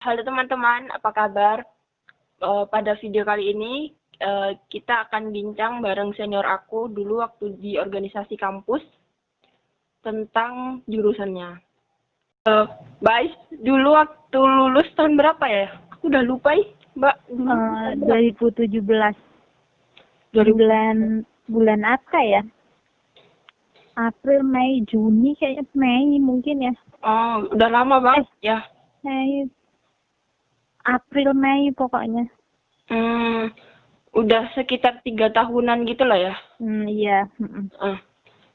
Halo teman-teman, apa kabar? Pada video kali ini kita akan bincang bareng senior aku dulu waktu di organisasi kampus tentang jurusannya. Mbak Ais, dulu waktu lulus tahun berapa ya? Aku udah lupa Mbak. 2017. Bulan apa ya? April, Mei, Juni kayaknya, Mei mungkin ya. Oh, udah lama banget ya. Mei, April, Mei pokoknya. Udah sekitar 3 tahunan gitu lah ya. Iya.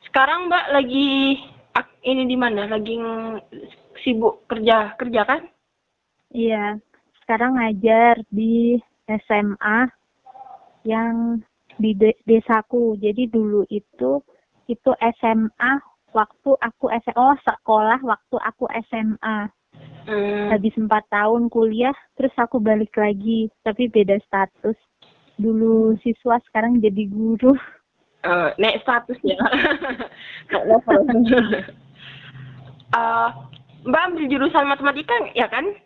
Sekarang Mbak lagi ini di mana? Lagi sibuk kerja kan? Iya. Sekarang ngajar di SMA yang di desaku. Jadi dulu itu SMA waktu aku sekolah waktu aku SMA. Habis 4 tahun kuliah, terus aku balik lagi, tapi beda status. Dulu siswa, sekarang jadi guru. Naik status ya. Level. Mbak ambil jurusan matematika ya kan?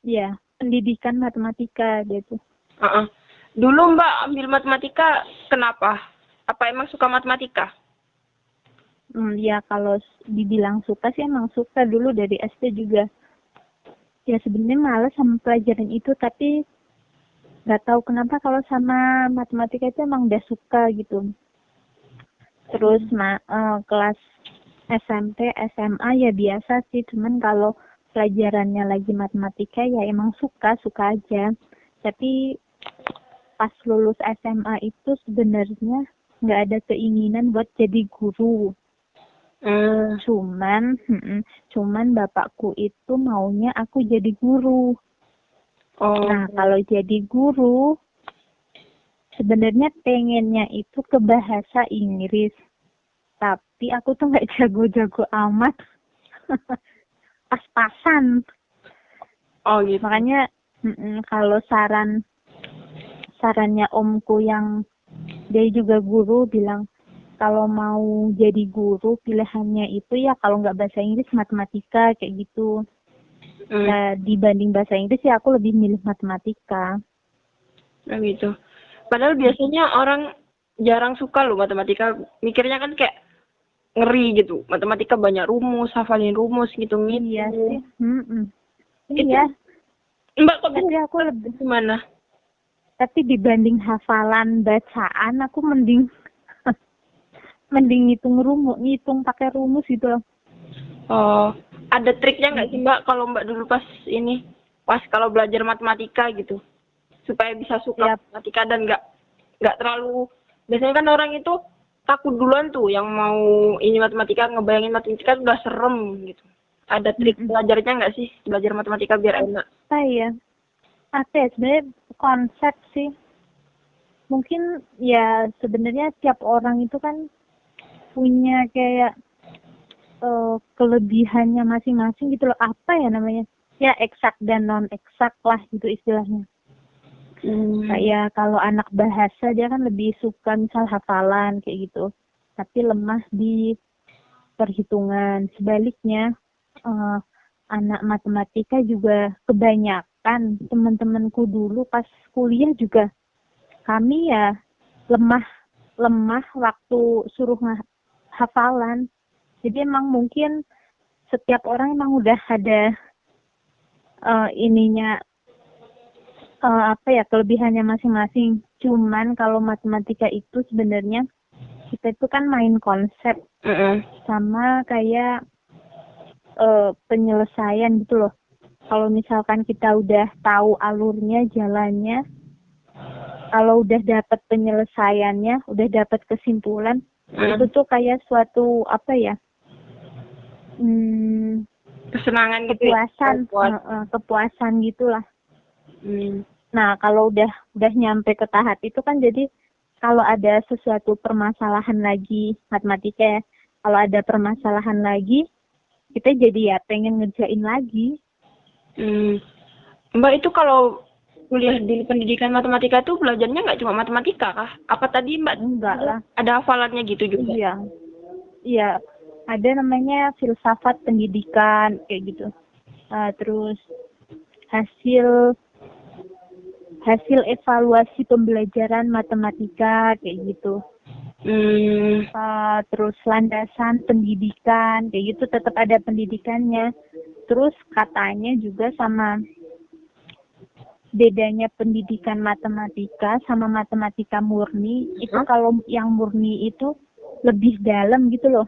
Iya, pendidikan matematika gitu. Dulu Mbak ambil matematika kenapa? Apa emang suka matematika? Ya kalau dibilang suka sih emang suka, dulu dari SD juga. Ya sebenarnya malas sama pelajaran itu, tapi nggak tahu kenapa kalau sama matematika itu emang udah suka gitu. Terus kelas SMP, SMA ya biasa sih, cuman kalau pelajarannya lagi matematika ya emang suka aja. Tapi pas lulus SMA itu sebenarnya nggak ada keinginan buat jadi guru. Cuman bapakku itu maunya aku jadi guru. Nah, kalau jadi guru sebenarnya pengennya itu ke bahasa Inggris. Tapi aku tuh nggak jago-jago amat. Pas-pasan. Oh gitu. Makanya kalau sarannya omku yang dia juga guru bilang, kalau mau jadi guru pilihannya itu ya kalau nggak bahasa Inggris matematika kayak gitu. Nah, dibanding bahasa Inggris ya aku lebih milih matematika. Nah gitu. Padahal biasanya orang jarang suka loh matematika. Mikirnya kan kayak ngeri gitu. Matematika banyak rumus, hafalin rumus gitu. Iya sih. Iya. Mbak kok tapi aku lebih gimana? Tapi dibanding hafalan bacaan aku mending ngitung pakai rumus gitu loh. Oh, ada triknya nggak sih Mbak kalau Mbak dulu pas kalau belajar matematika gitu supaya bisa suka matematika dan nggak terlalu, biasanya kan orang itu takut duluan tuh yang mau ini matematika, ngebayangin matematika udah serem gitu. Ada trik belajarnya nggak sih belajar matematika biar enak? Apa ya sebenarnya konsep sih. Mungkin ya sebenarnya tiap orang itu kan punya kayak kelebihannya masing-masing gitu loh. Apa ya namanya? Ya eksak dan non eksak lah gitu istilahnya. Kayak kalau anak bahasa dia kan lebih suka misal hafalan kayak gitu. Tapi lemah di perhitungan. Sebaliknya anak matematika juga kebanyakan teman-temanku dulu pas kuliah juga kami ya lemah waktu suruh hafalan. Jadi emang mungkin setiap orang emang udah ada kelebihannya masing-masing. Cuman kalau matematika itu sebenarnya kita itu kan main konsep sama kayak penyelesaian gitu loh. Kalau misalkan kita udah tahu alurnya, jalannya, kalau udah dapat penyelesaiannya, udah dapat kesimpulan, itu tuh kayak suatu kesenangan gitu, kepuasan gitulah. Nah, kalau udah nyampe ke tahap itu kan jadi kalau ada sesuatu permasalahan lagi matematika ya, kalau ada permasalahan lagi kita jadi ya pengen ngerjain lagi. Mbak itu kalau kuliah di pendidikan matematika tuh belajarnya nggak cuma matematika kah? Apa tadi Mbak? Enggak lah. Ada hafalannya gitu juga? Iya. Ada namanya filsafat pendidikan kayak gitu. Terus hasil hasil evaluasi pembelajaran matematika kayak gitu. Terus landasan pendidikan kayak gitu, tetap ada pendidikannya. Terus katanya juga sama bedanya pendidikan matematika sama matematika murni itu, kalau yang murni itu lebih dalam gitu loh.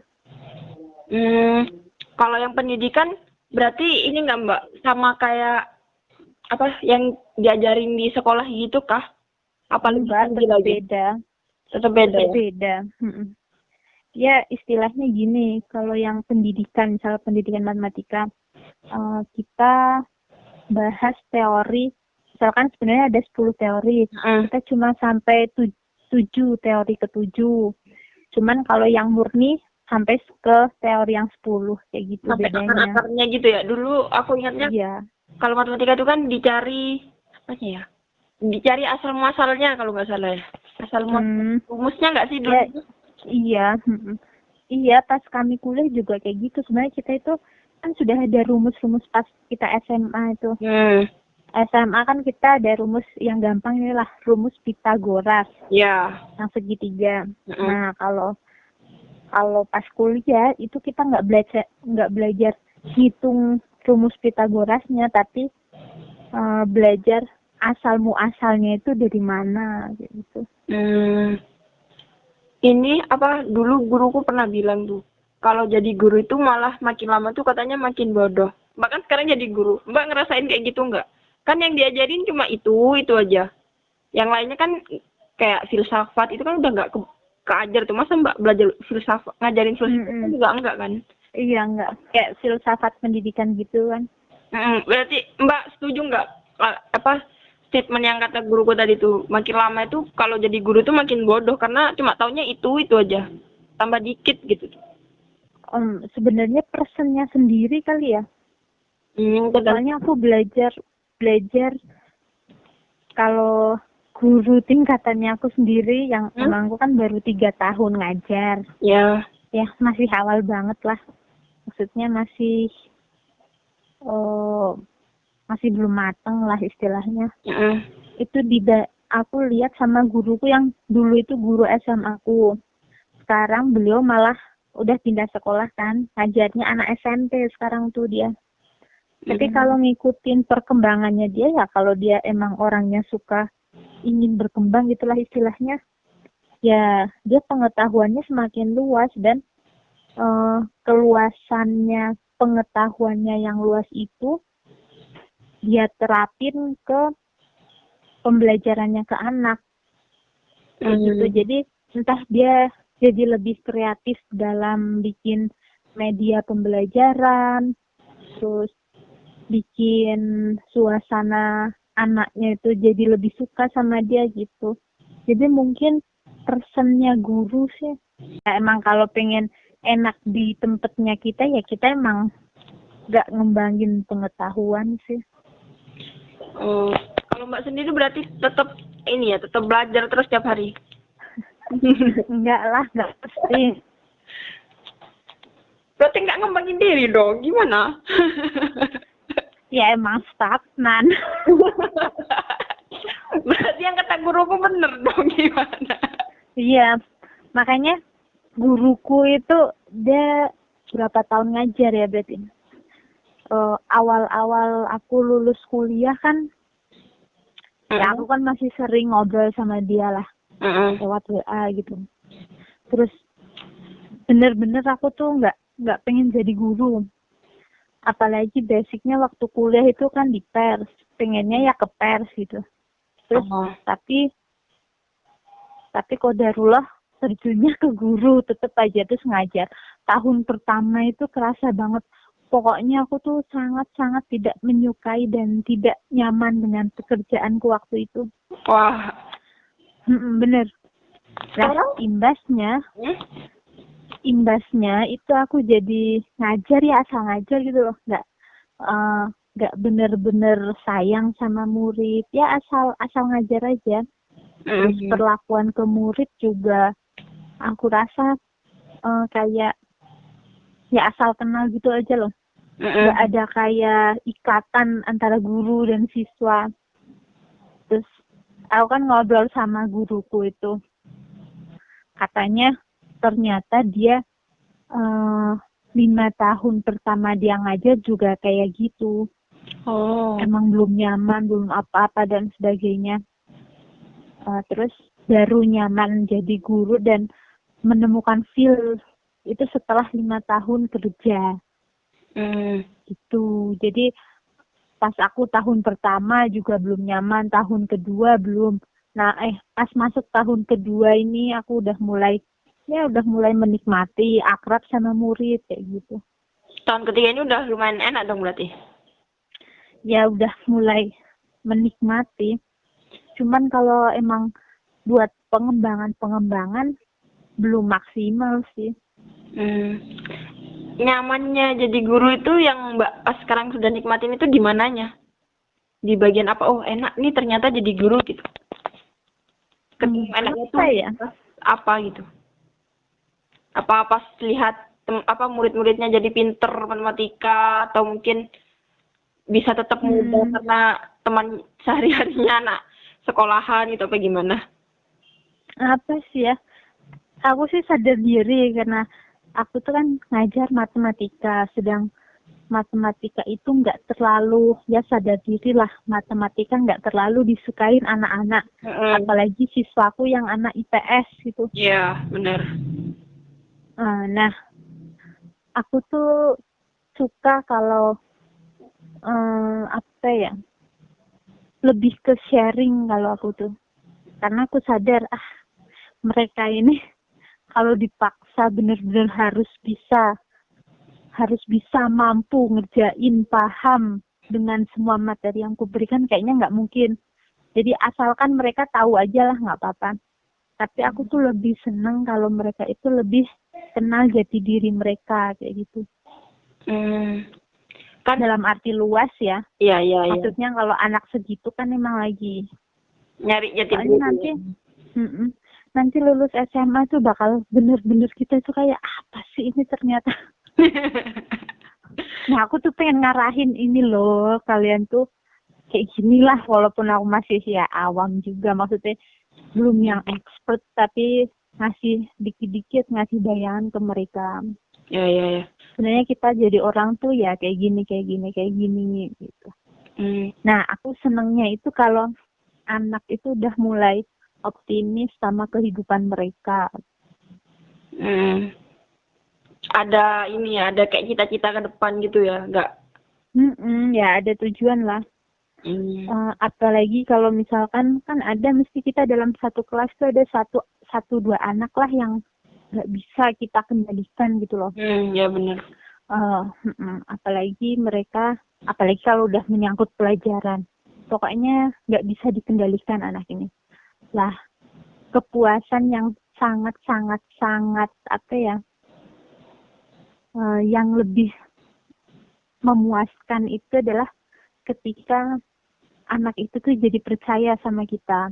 Kalau yang pendidikan berarti ini nggak Mbak, sama kayak apa yang diajarin di sekolah gitu kah? Apa lebih tinggi Tetap lagi? beda. Tetap beda ya? Beda. Ya istilahnya gini, kalau yang pendidikan, misalnya pendidikan matematika, kita bahas teori, misalkan sebenarnya ada 10 teori, kita cuma sampai 7 teori ke-7. Cuman kalau yang murni sampai ke teori yang 10, kayak gitu sampai bedanya. akar-akarnya gitu ya. Dulu aku ingatnya kalau matematika itu kan dicari apa ya? Dicari asal muasalnya kalau nggak salah ya. Asal muasal rumusnya nggak sih dulu? Ya, iya. Iya, pas kami kuliah juga kayak gitu. Sebenarnya kita itu kan sudah ada rumus-rumus pas kita SMA itu. SMA kan kita ada rumus yang gampang ini lah, rumus Pythagoras. Ya. Yang segitiga. Nah, kalau pas kuliah itu kita nggak belajar hitung rumus Pythagorasnya, tapi belajar asal muasalnya itu dari mana gitu. Ini apa, dulu guruku pernah bilang tuh, kalau jadi guru itu malah makin lama tuh katanya makin bodoh. Bahkan sekarang jadi guru, Mbak ngerasain kayak gitu nggak? Kan yang diajarin cuma itu aja. Yang lainnya kan kayak filsafat itu kan udah nggak keajar tuh. Masa Mbak belajar filsafat, ngajarin filsafat juga enggak kan? Iya, enggak. Kayak filsafat pendidikan gitu kan. Berarti Mbak setuju nggak apa statement yang kata guruku tadi tuh, makin lama itu kalau jadi guru tuh makin bodoh karena cuma taunya itu aja, tambah dikit gitu. Sebenarnya personnya sendiri kali ya. Soalnya aku belajar kalau guru tingkatannya aku sendiri yang emang aku kan baru 3 tahun ngajar. Ya masih awal banget lah. Maksudnya masih belum mateng lah istilahnya. Itu aku lihat sama guruku yang dulu itu guru SMA aku. Sekarang beliau malah udah pindah sekolah kan, ngajarnya anak SMP sekarang tuh dia. Tapi kalau ngikutin perkembangannya dia ya, kalau dia emang orangnya suka ingin berkembang gitulah istilahnya, ya dia pengetahuannya semakin luas, dan keluasannya pengetahuannya yang luas itu dia terapin ke pembelajarannya ke anak. Gitu. Jadi entah dia jadi lebih kreatif dalam bikin media pembelajaran, terus bikin suasana anaknya itu jadi lebih suka sama dia gitu. Jadi mungkin personnya guru sih. Ya, emang kalau pengen enak di tempatnya kita, ya kita emang gak ngembangin pengetahuan sih. Kalau Mbak sendiri berarti tetap ini ya, tetap belajar terus tiap hari? Enggak lah, enggak pasti. Berarti nggak ngembangin diri dong, gimana? Ya emang stagnan. Berarti yang kata guruku bener dong, gimana? Iya, makanya guruku itu dia berapa tahun ngajar ya berarti. Awal-awal aku lulus kuliah kan, ya aku kan masih sering ngobrol sama dia lah, lewat WA gitu. Terus bener-bener aku tuh nggak pengen jadi guru. Apalagi basicnya waktu kuliah itu kan di pers, pengennya ya ke pers gitu. Terus tapi qadarullah terjunnya ke guru, tetap aja terus ngajar. Tahun pertama itu kerasa banget. Pokoknya aku tuh sangat-sangat tidak menyukai dan tidak nyaman dengan pekerjaanku waktu itu. Wah. Bener. Nah, imbasnya itu aku jadi ngajar ya asal ngajar gitu loh. Nggak bener-bener sayang sama murid. Ya asal ngajar aja. Terus perlakuan ke murid juga aku rasa kayak ya asal kenal gitu aja loh. nggak ada kayak ikatan antara guru dan siswa. Terus aku kan ngobrol sama guruku itu, katanya ternyata dia 5 tahun pertama dia ngajar juga kayak gitu. Oh. Emang belum nyaman, belum apa-apa dan sebagainya. Terus baru nyaman jadi guru dan menemukan feel itu setelah 5 tahun kerja. Gitu. Jadi pas aku tahun pertama juga belum nyaman, tahun kedua belum. Nah, pas masuk tahun kedua ini aku udah mulai menikmati, akrab sama murid kayak gitu. Tahun ketiga ini udah lumayan enak dong berarti. Ya udah mulai menikmati. Cuman kalau emang buat pengembangan belum maksimal sih. Nyamannya jadi guru itu yang Mbak pas sekarang sudah nikmatin itu di mananya? Di bagian apa? Oh enak nih ternyata jadi guru gitu. Enaknya tuh ya? Apa gitu? Apa pas lihat murid-muridnya jadi pinter matematika atau mungkin bisa tetap muda karena teman sehari-harinya anak sekolahan gitu apa gimana? Apa sih ya? Aku sih sadar diri karena aku tuh kan ngajar matematika, sedang matematika itu nggak terlalu, ya sadar diri lah, matematika nggak terlalu disukain anak-anak, apalagi siswaku yang anak IPS gitu. Iya, benar. Nah, aku tuh suka kalau apa ya, lebih ke sharing kalau aku tuh, karena aku sadar mereka ini kalau dipaksa benar-benar harus bisa mampu ngerjain, paham dengan semua materi yang kuberikan, kayaknya nggak mungkin. Jadi asalkan mereka tahu aja lah nggak apa-apa. Tapi aku tuh lebih seneng kalau mereka itu lebih kenal jati diri mereka kayak gitu. Kan dalam arti luas ya. Iya. Maksudnya kalau anak segitu kan emang lagi nyari jati diri. Nanti lulus SMA tuh bakal bener-bener kita tuh kayak apa sih ini ternyata. Nah aku tuh pengen ngarahin ini loh, kalian tuh kayak gini lah, walaupun aku masih ya awam juga, maksudnya belum yang expert, tapi ngasih dikit-dikit ngasih bayangan ke mereka. Ya. Sebenarnya kita jadi orang tuh ya kayak gini gitu. Nah aku senengnya itu kalau anak itu udah mulai optimis sama kehidupan mereka. Ada ini ya, ada kayak cita-cita ke depan gitu ya, enggak? Ya ada tujuan lah. Apalagi kalau misalkan kan ada mesti kita dalam satu kelas tuh ada satu dua anak lah yang nggak bisa kita kendalikan gitu loh. Ya benar. Apalagi kalau udah menyangkut pelajaran, pokoknya nggak bisa dikendalikan anak ini. Lah, kepuasan yang sangat apa ya, yang lebih memuaskan itu adalah ketika anak itu tuh jadi percaya sama kita.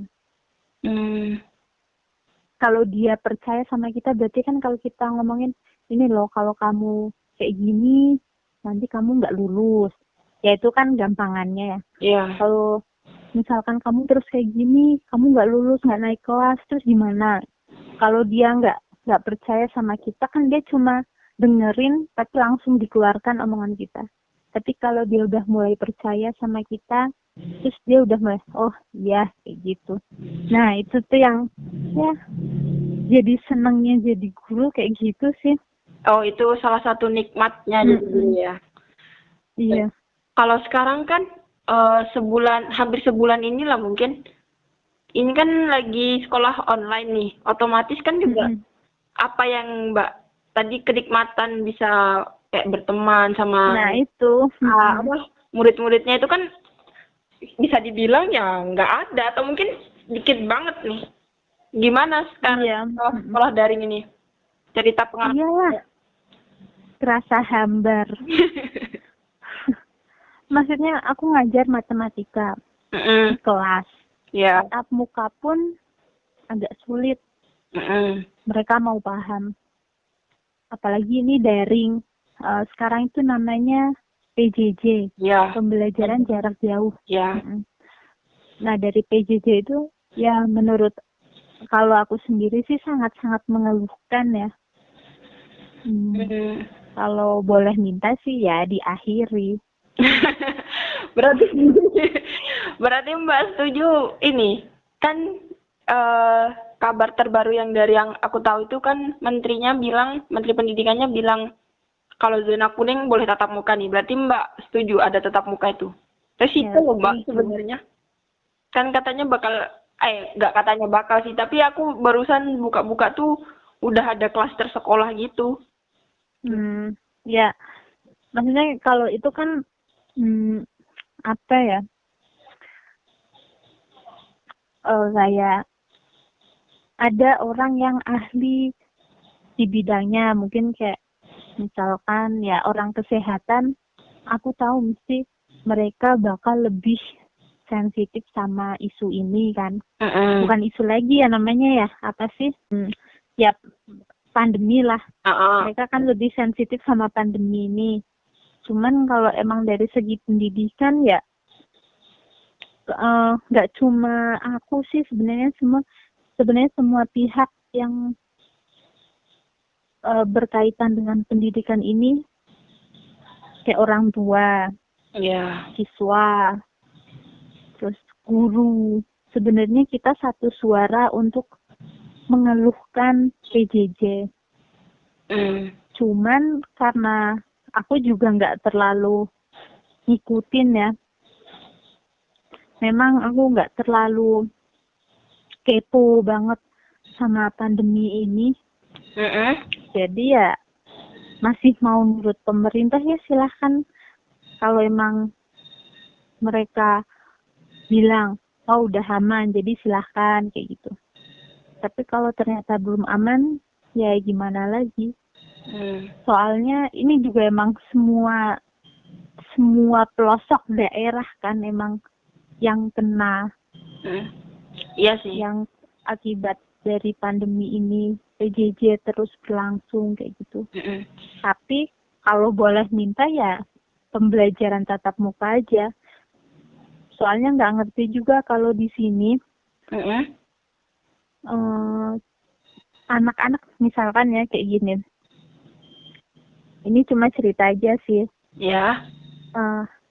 Kalau dia percaya sama kita, berarti kan kalau kita ngomongin ini loh, kalau kamu kayak gini nanti kamu nggak lulus, ya itu kan gampangannya ya. Iya. Kalau misalkan kamu terus kayak gini, kamu nggak lulus, nggak naik kelas, terus gimana? Kalau dia nggak percaya sama kita, kan dia cuma dengerin tapi langsung dikeluarkan omongan kita. Tapi kalau dia udah mulai percaya sama kita, terus dia udah mulai, oh iya kayak gitu. Nah itu tuh yang ya jadi senangnya jadi guru kayak gitu sih. Oh itu salah satu nikmatnya jadi guru ya. Iya. Kalau sekarang kan hampir sebulan inilah mungkin, ini kan lagi sekolah online nih, otomatis kan juga apa yang Mbak tadi kenikmatan bisa kayak berteman sama itu murid-muridnya itu kan bisa dibilang ya nggak ada atau mungkin dikit banget nih. Gimana sekarang sekolah daring ini? Cerita pengalaman. Iyalah. Terasa hambar. Maksudnya aku ngajar matematika di kelas. Tatap muka pun agak sulit. Mereka mau paham. Apalagi ini daring. Sekarang itu namanya PJJ, Ya, pembelajaran jarak jauh. ya. Nah, dari PJJ itu ya menurut kalau aku sendiri sih sangat-sangat mengeluhkan ya. Kalau boleh minta sih ya diakhiri. berarti berarti Mbak setuju ini kan kabar terbaru yang aku tahu itu kan Menteri Pendidikannya bilang kalau zona kuning boleh tatap muka nih. Berarti Mbak setuju ada tatap muka itu. Resiko loh Mbak sebenarnya. Kan katanya nggak katanya bakal sih, tapi aku barusan buka-buka tuh udah ada klaster sekolah gitu. Ya, maksudnya kalau itu kan apa ya? Kayak ada orang yang ahli di bidangnya, mungkin kayak misalkan ya orang kesehatan, aku tahu mesti mereka bakal lebih sensitif sama isu ini kan. Bukan isu lagi ya namanya ya, apa sih? Ya pandemi lah. Mereka kan lebih sensitif sama pandemi ini. Cuman kalau emang dari segi pendidikan ya nggak cuma aku sih, sebenarnya semua pihak yang berkaitan dengan pendidikan ini, kayak orang tua, siswa, terus guru. Sebenarnya kita satu suara untuk mengeluhkan PJJ. Cuman karena aku juga nggak terlalu ngikutin ya. Memang aku nggak terlalu kepo banget sama pandemi ini. Jadi ya masih mau nurut pemerintah ya silahkan. Kalau emang mereka bilang, oh udah aman, jadi silahkan kayak gitu. Tapi kalau ternyata belum aman, ya gimana lagi. Soalnya ini juga emang semua pelosok daerah kan emang yang kena. Iya sih. Yang akibat dari pandemi ini PJJ terus berlangsung kayak gitu. Tapi kalau boleh minta ya pembelajaran tatap muka aja. Soalnya nggak ngerti juga kalau di sini anak-anak misalkan ya kayak gini. Ini cuma cerita aja sih. Ya.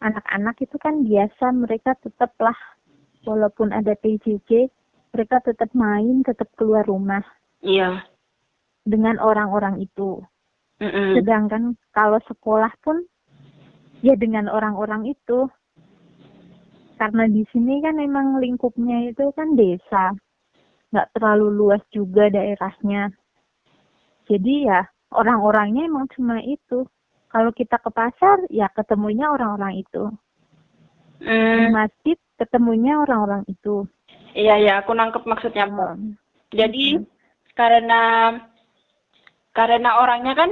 Anak-anak itu kan biasa mereka tetaplah walaupun ada PJJ mereka tetap main, tetap keluar rumah. Iya. Dengan orang-orang itu. Sedangkan kalau sekolah pun ya dengan orang-orang itu. Karena di sini kan emang lingkupnya itu kan desa. Nggak terlalu luas juga daerahnya. Jadi ya orang-orangnya emang cuma itu. Kalau kita ke pasar ya ketemunya orang-orang itu. Di masjid ketemunya orang-orang itu. Iya, aku nangkep maksudnya Mbak. Jadi karena orangnya kan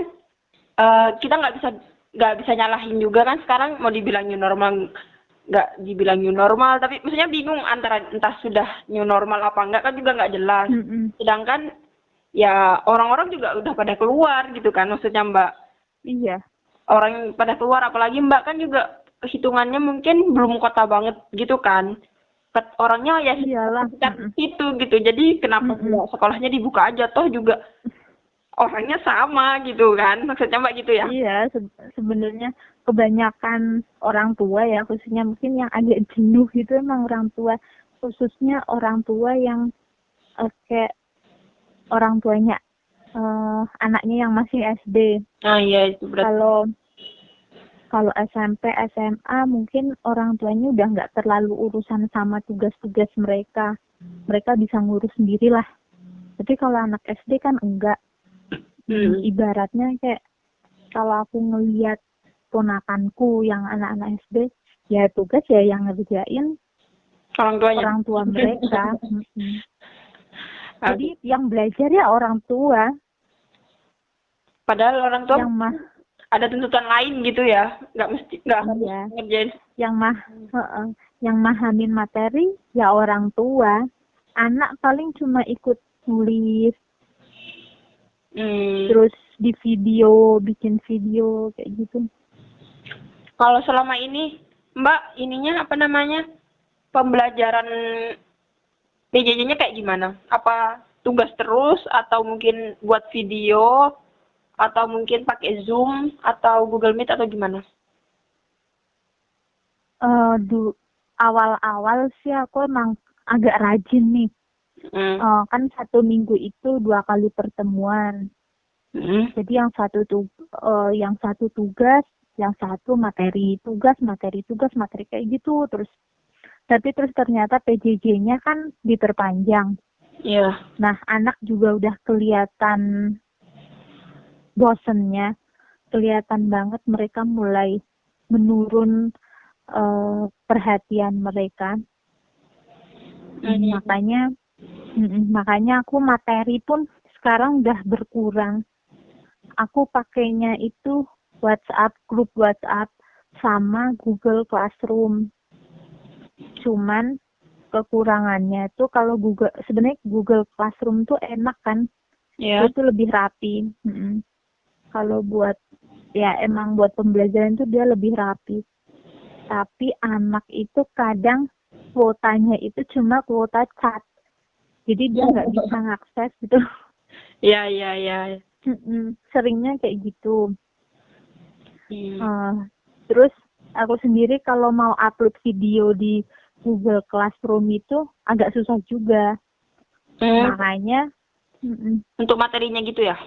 kita nggak bisa nyalahin juga kan sekarang mau dibilang new normal nggak dibilang new normal, tapi maksudnya bingung antara entah sudah new normal apa enggak kan juga nggak jelas. Sedangkan ya orang-orang juga udah pada keluar gitu kan maksudnya Mbak. Iya. Orang pada keluar apalagi Mbak kan juga hitungannya mungkin belum kota banget gitu kan. Orangnya ya itu gitu. Jadi kenapa sekolahnya dibuka aja toh juga orangnya sama gitu kan. Maksudnya Mbak gitu ya? Iya, sebenarnya kebanyakan orang tua ya, khususnya mungkin yang agak jenuh gitu emang orang tua, khususnya orang tua yang kayak orang tuanya anaknya yang masih SD. Iya itu berarti. Kalau SMP, SMA mungkin orang tuanya udah nggak terlalu urusan sama tugas-tugas mereka. Mereka bisa ngurus sendirilah. Tapi kalau anak SD kan enggak. Ibaratnya kayak kalau aku ngelihat ponakanku yang anak-anak SD, ya tugas ya yang ngerjain orang tua mereka. Jadi yang belajar ya orang tua. Padahal orang tua ada tuntutan lain gitu ya, nggak harus ngerjain. Yang mahamin materi ya orang tua. Anak paling cuma ikut nulis, terus bikin video kayak gitu. Kalau selama ini, Mbak, ininya apa namanya, pembelajaran PJJ-nya kayak gimana? Apa tugas terus, atau mungkin buat video, atau mungkin pakai Zoom, atau Google Meet, atau gimana? Awal-awal sih aku emang agak rajin nih. Kan 1 minggu itu 2 kali pertemuan. Jadi yang satu tugas, yang satu materi, tugas, materi kayak gitu terus. Tapi terus ternyata PJJ-nya kan diperpanjang. Iya. Nah, anak juga udah kelihatan bosennya, kelihatan banget mereka mulai menurun perhatian mereka. Makanya aku materi pun sekarang udah berkurang. Aku pakainya itu grup WhatsApp sama Google Classroom. Cuman kekurangannya tuh kalau sebenarnya Google Classroom tuh enak kan, itu lebih rapi. Kalau emang buat pembelajaran tuh dia lebih rapi. Tapi anak itu kadang kuotanya itu cuma kuota chat, jadi dia nggak bisa ngakses gitu. Iya. Seringnya kayak gitu. Terus aku sendiri kalau mau upload video di Google Classroom itu agak susah juga. Makanya untuk materinya gitu ya?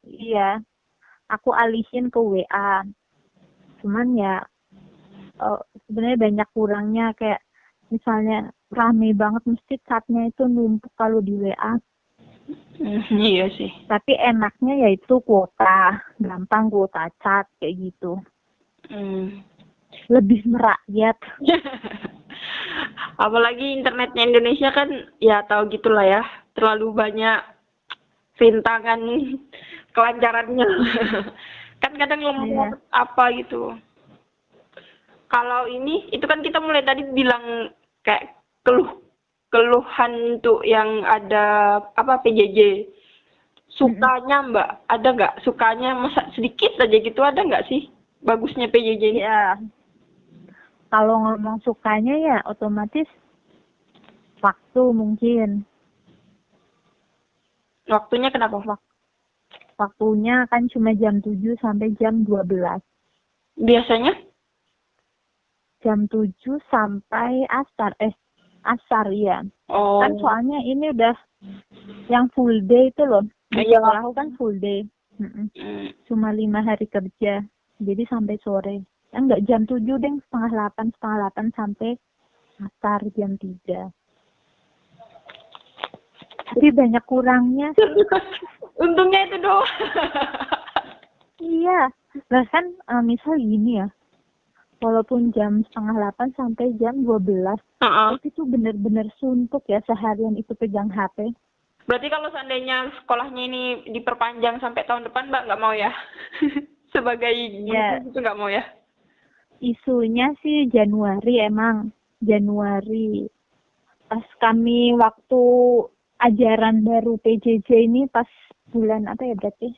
Iya, aku alihin ke WA. Cuman ya sebenarnya banyak kurangnya, kayak misalnya rame banget mesti chatnya itu numpuk kalau di WA. Iya sih. Tapi enaknya yaitu kuota, gampang kuota chat kayak gitu. Lebih merakyat. Apalagi internetnya Indonesia kan ya tahu gitulah ya, terlalu banyak rintangan kelancarannya. Kan kadang lemot apa gitu. Kalau ini itu kan kita mulai tadi bilang kayak keluhan untuk yang ada apa PJJ. Sukanya Mbak, ada nggak sukanya, masa sedikit aja gitu, ada nggak sih bagusnya PJJ ini? Ya, kalau ngomong sukanya ya otomatis waktu mungkin. Waktunya kenapa? Waktunya kan cuma jam 7 sampai jam 12. Biasanya? Jam 7 sampai asar ya. Oh. Kan soalnya ini udah yang full day itu loh. Di sekolahku kan full day. Cuma 5 hari kerja. Jadi sampai sore. Enggak jam 7 deh, setengah 8 sampai asar jam 3. Tapi banyak kurangnya. Untungnya itu doang. Iya. Bahkan misal gini ya. Walaupun jam setengah 8 sampai jam 12. Itu tuh bener-bener suntuk ya seharian itu pegang HP. Berarti kalau seandainya sekolahnya ini diperpanjang sampai tahun depan, Mbak nggak mau ya? Sebagai guru itu nggak mau ya? Isunya sih Januari emang. Januari. Pas kami waktu ajaran baru PJJ ini pas bulan apa ya berarti?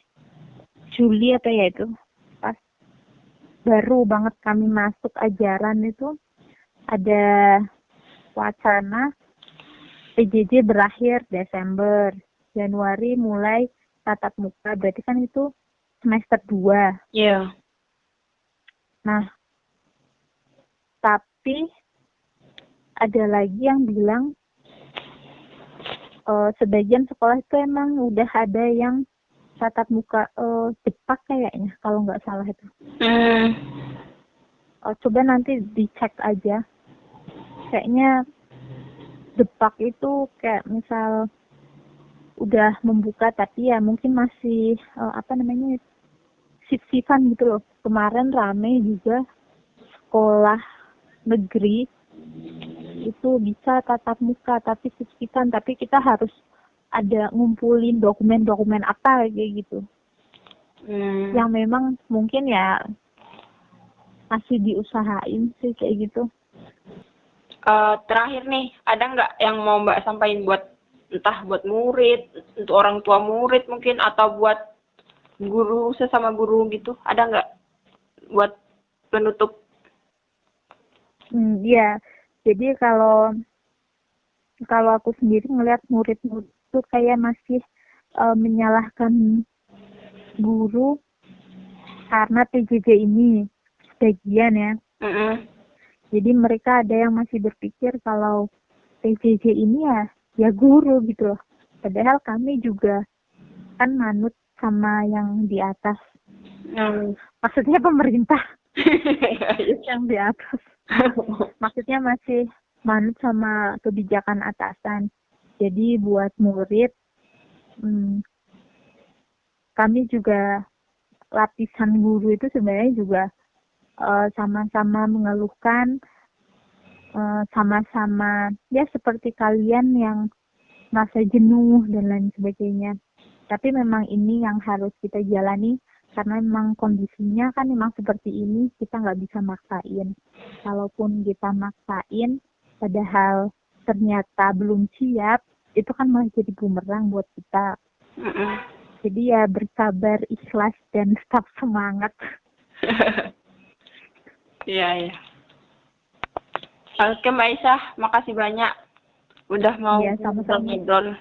Juli apa ya itu? Pas baru banget kami masuk ajaran itu ada wacana PJJ berakhir Desember. Januari mulai tatap muka, berarti kan itu semester 2. Iya. Nah, tapi ada lagi yang bilang sebagian sekolah itu emang udah ada yang tatap muka Depak kayaknya, kalau nggak salah itu. Coba nanti dicek aja. Kayaknya Depak itu kayak misal udah membuka tapi ya mungkin masih sip-sipan gitu loh. Kemarin rame juga sekolah negeri itu bisa tatap muka tapi sip-sipan, tapi kita harus ada ngumpulin dokumen-dokumen apa kayak gitu. Yang memang mungkin ya masih diusahain sih kayak gitu. Terakhir nih, ada nggak yang mau Mbak sampaikan buat entah buat murid, untuk orang tua murid mungkin, atau buat guru sesama guru gitu? Ada nggak buat penutup. Iya. Jadi kalau aku sendiri ngelihat murid-murid itu kayak masih menyalahkan guru karena PJJ ini sebagian ya. Jadi mereka ada yang masih berpikir kalau PJJ ini ya guru gitu loh. Padahal kami juga kan manut sama yang di atas. Maksudnya pemerintah yang di atas. Maksudnya masih manut sama kebijakan atasan. Jadi buat murid, kami juga lapisan guru itu sebenarnya juga sama-sama mengeluhkan, sama-sama ya seperti kalian yang merasa jenuh dan lain sebagainya. Tapi memang ini yang harus kita jalani karena memang kondisinya kan memang seperti ini, kita nggak bisa maksain. Kalaupun kita maksain, padahal ternyata belum siap, itu kan malah jadi bumerang buat kita. Jadi ya bersabar, ikhlas, dan tetap semangat. Iya. Oke Mbak Aisyah, makasih banyak udah mau sama-sama ngobrol.